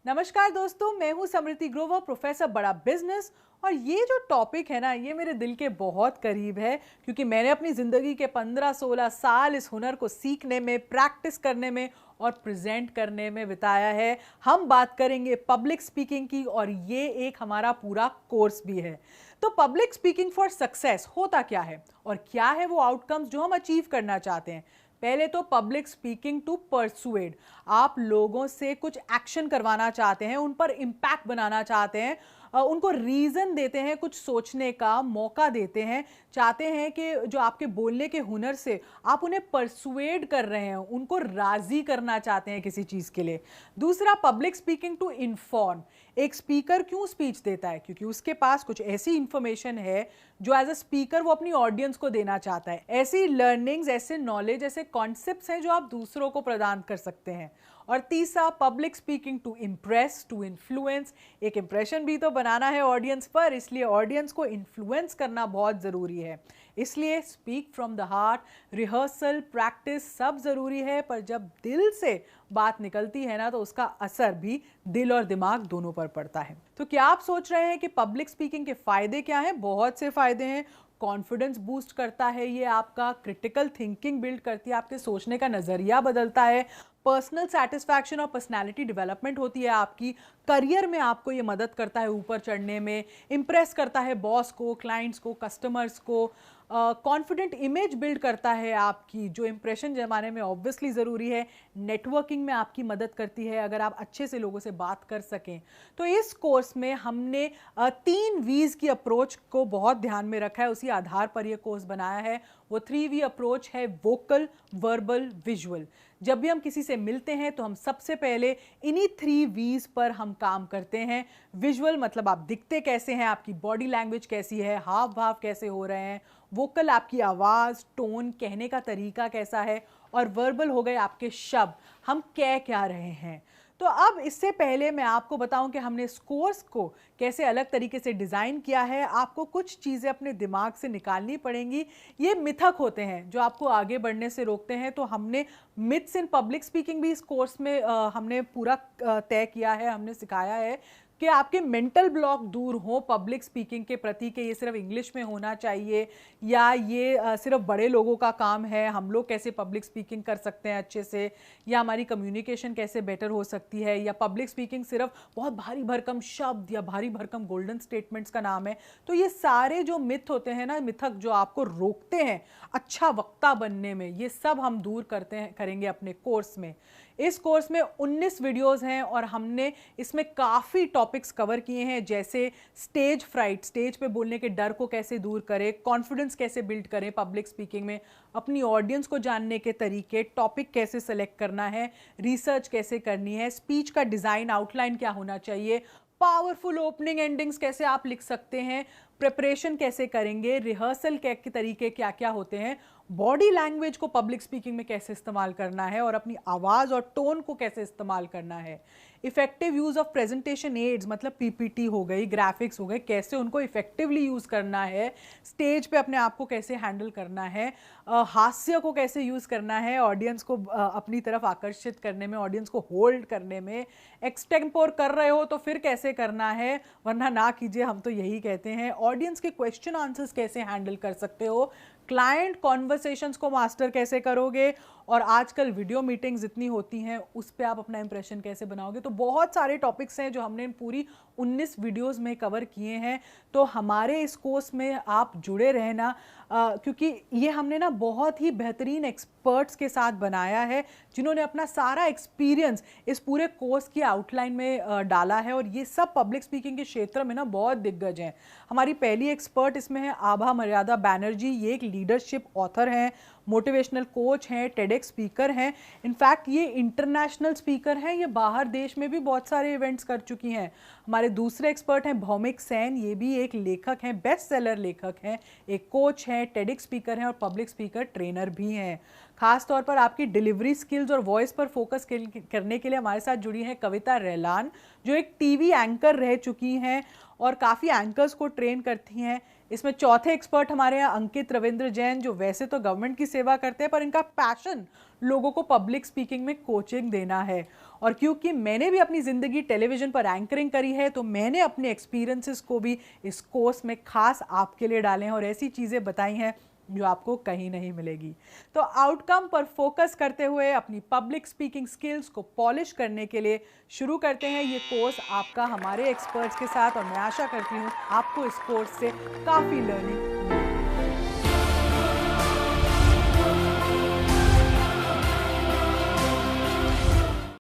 नमस्कार दोस्तों, मैं हूं समृति ग्रोवर, प्रोफेसर बड़ा बिजनेस। और ये जो टॉपिक है ना, ये मेरे दिल के बहुत करीब है क्योंकि मैंने अपनी ज़िंदगी के 15-16 साल इस हुनर को सीखने में, प्रैक्टिस करने में और प्रेजेंट करने में बिताया है। हम बात करेंगे पब्लिक स्पीकिंग की और ये एक हमारा पूरा कोर्स भी है। तो पब्लिक स्पीकिंग फॉर सक्सेस होता क्या है और क्या है वो आउटकम्स जो हम अचीव करना चाहते हैं। पहले तो पब्लिक स्पीकिंग टू परसुएड, आप लोगों से कुछ एक्शन करवाना चाहते हैं, उन पर इम्पैक्ट बनाना चाहते हैं, उनको रीज़न देते हैं, कुछ सोचने का मौका देते हैं, चाहते हैं कि जो आपके बोलने के हुनर से आप उन्हें परसुएड कर रहे हैं, उनको राज़ी करना चाहते हैं किसी चीज़ के लिए। दूसरा, पब्लिक स्पीकिंग टू इन्फॉर्म। एक स्पीकर क्यों स्पीच देता है? क्योंकि उसके पास कुछ ऐसी इंफॉर्मेशन है जो एज अ स्पीकर वो अपनी ऑडियंस को देना चाहता है। ऐसी लर्निंग्स, ऐसे नॉलेज, ऐसे कॉन्सेप्ट्स हैं जो आप दूसरों को प्रदान कर सकते हैं। और तीसरा, public speaking to impress, to influence. एक इंप्रेशन भी तो बनाना है ऑडियंस पर, इसलिए ऑडियंस को इन्फ्लुएंस करना बहुत ज़रूरी है। इसलिए speak from the heart, rehearsal, practice सब ज़रूरी है, पर जब दिल से बात निकलती है ना तो उसका असर भी दिल और दिमाग दोनों पर पड़ता है। तो क्या आप सोच रहे हैं कि पब्लिक स्पीकिंग के फ़ायदे क्या हैं? बहुत से फ़ायदे हैं। कॉन्फिडेंस बूस्ट करता है ये आपका, क्रिटिकल थिंकिंग बिल्ड करती है, आपके सोचने का नज़रिया बदलता है, पर्सनल सेटिस्फैक्शन और पर्सनालिटी डेवलपमेंट होती है आपकी, करियर में आपको ये मदद करता है ऊपर चढ़ने में, इम्प्रेस करता है बॉस को, क्लाइंट्स को, कस्टमर्स को, कॉन्फिडेंट इमेज बिल्ड करता है आपकी, जो इंप्रेशन जमाने में ऑब्वियसली ज़रूरी है। नेटवर्किंग में आपकी मदद करती है अगर आप अच्छे से लोगों से बात कर सकें। तो इस कोर्स में हमने 3 वीज़ की अप्रोच को बहुत ध्यान में रखा है, उसी आधार पर यह कोर्स बनाया है। वो 3V अप्रोच है, वोकल, वर्बल, विजुअल। जब भी हम किसी से मिलते हैं तो हम सबसे पहले इन्हीं 3V's पर हम काम करते हैं। विजुअल मतलब आप दिखते कैसे हैं, आपकी बॉडी लैंग्वेज कैसी है, हाव भाव कैसे हो रहे हैं। वोकल आपकी आवाज़, टोन, कहने का तरीका कैसा है। और वर्बल हो गए आपके शब्द, हम कह क्या रहे हैं। तो अब इससे पहले मैं आपको बताऊं कि हमने इस कोर्स को कैसे अलग तरीके से डिज़ाइन किया है। आपको कुछ चीज़ें अपने दिमाग से निकालनी पड़ेंगी। ये मिथक होते हैं जो आपको आगे बढ़ने से रोकते हैं। तो हमने मिथ्स इन पब्लिक स्पीकिंग भी इस कोर्स में हमने पूरा तय किया है, हमने सिखाया है कि आपके मेंटल ब्लॉक दूर हो पब्लिक स्पीकिंग के प्रति, कि ये सिर्फ इंग्लिश में होना चाहिए या ये सिर्फ बड़े लोगों का काम है, हम लोग कैसे पब्लिक स्पीकिंग कर सकते हैं अच्छे से, या हमारी कम्युनिकेशन कैसे बेटर हो सकती है, या पब्लिक स्पीकिंग सिर्फ बहुत भारी भरकम शब्द या भारी भरकम गोल्डन स्टेटमेंट्स का नाम है। तो ये सारे जो मिथ होते हैं ना, मिथक जो आपको रोकते हैं अच्छा वक्ता बनने में, ये सब हम दूर करेंगे अपने कोर्स में। इस कोर्स में 19 वीडियोस हैं और हमने इसमें काफ़ी टॉपिक्स कवर किए हैं, जैसे स्टेज फ्राइट, स्टेज पे बोलने के डर को कैसे दूर करें, कॉन्फिडेंस कैसे बिल्ड करें पब्लिक स्पीकिंग में, अपनी ऑडियंस को जानने के तरीके, टॉपिक कैसे सेलेक्ट करना है, रिसर्च कैसे करनी है, स्पीच का डिज़ाइन, आउटलाइन क्या होना चाहिए, पावरफुल ओपनिंग एंडिंग्स कैसे आप लिख सकते हैं, प्रिपरेशन कैसे करेंगे, रिहर्सल के तरीके क्या क्या होते हैं, बॉडी लैंग्वेज को पब्लिक स्पीकिंग में कैसे इस्तेमाल करना है और अपनी आवाज़ और टोन को कैसे इस्तेमाल करना है, effective use of presentation aids मतलब पीपीटी हो गई, ग्राफिक्स हो गए, कैसे उनको इफेक्टिवली यूज़ करना है, स्टेज पे अपने आप को कैसे हैंडल करना है, हास्य को कैसे यूज़ करना है ऑडियंस को अपनी तरफ आकर्षित करने में, ऑडियंस को होल्ड करने में, एक्सटेम्पोर कर रहे हो तो फिर कैसे करना है, वरना ना कीजिए, हम तो यही कहते हैं, ऑडियंस के क्वेश्चन आंसर्स कैसे हैंडल कर सकते हो, क्लाइंट कॉन्वर्सेशंस को मास्टर कैसे करोगे, और आजकल वीडियो मीटिंग्स इतनी होती हैं उस पे आप अपना इंप्रेशन कैसे बनाओगे। तो बहुत सारे टॉपिक्स हैं जो हमने इन पूरी 19 वीडियोस में कवर किए हैं। तो हमारे इस कोर्स में आप जुड़े रहना, क्योंकि ये हमने ना बहुत ही बेहतरीन एक्सपर्ट्स के साथ बनाया है जिन्होंने अपना सारा एक्सपीरियंस इस पूरे कोर्स की आउटलाइन में डाला है, और ये सब पब्लिक स्पीकिंग के क्षेत्र में ना बहुत दिग्गज हैं। हमारी पहली एक्सपर्ट इसमें है आभा मर्यादा बैनर्जी। ये एक लीडरशिप ऑथर हैं, मोटिवेशनल कोच हैं, टेडेक्स स्पीकर हैं, इनफैक्ट ये इंटरनेशनल स्पीकर हैं, ये बाहर देश में भी बहुत सारे इवेंट्स कर चुकी हैं। हमारे दूसरे एक्सपर्ट हैं भौमिक सेन, ये भी एक लेखक हैं, बेस्ट सेलर लेखक हैं, एक कोच हैं, टेडेक्स स्पीकर हैं और पब्लिक स्पीकर ट्रेनर भी हैं। खास तौर पर आपकी डिलीवरी स्किल्स और वॉइस पर फोकस करने के लिए हमारे साथ जुड़ी हैं कविता रेलान, जो एक टीवी एंकर रह चुकी हैं और काफ़ी एंकर्स को ट्रेन करती हैं। इसमें चौथे एक्सपर्ट हमारे यहाँ अंकित रविंद्र जैन, जो वैसे तो गवर्नमेंट की सेवा करते हैं पर इनका पैशन लोगों को पब्लिक स्पीकिंग में कोचिंग देना है। और क्योंकि मैंने भी अपनी ज़िंदगी टेलीविज़न पर एंकरिंग करी है, तो मैंने अपने एक्सपीरियंसेस को भी इस कोर्स में खास आपके लिए डाले हैं और ऐसी चीज़ें बताई हैं जो आपको कहीं नहीं मिलेगी। तो आउटकम पर फोकस करते हुए अपनी पब्लिक स्पीकिंग स्किल्स को पॉलिश करने के लिए शुरू करते हैं ये कोर्स आपका हमारे एक्सपर्ट्स के साथ। और मैं आशा करती हूँ आपको इस कोर्स से काफ़ी लर्निंग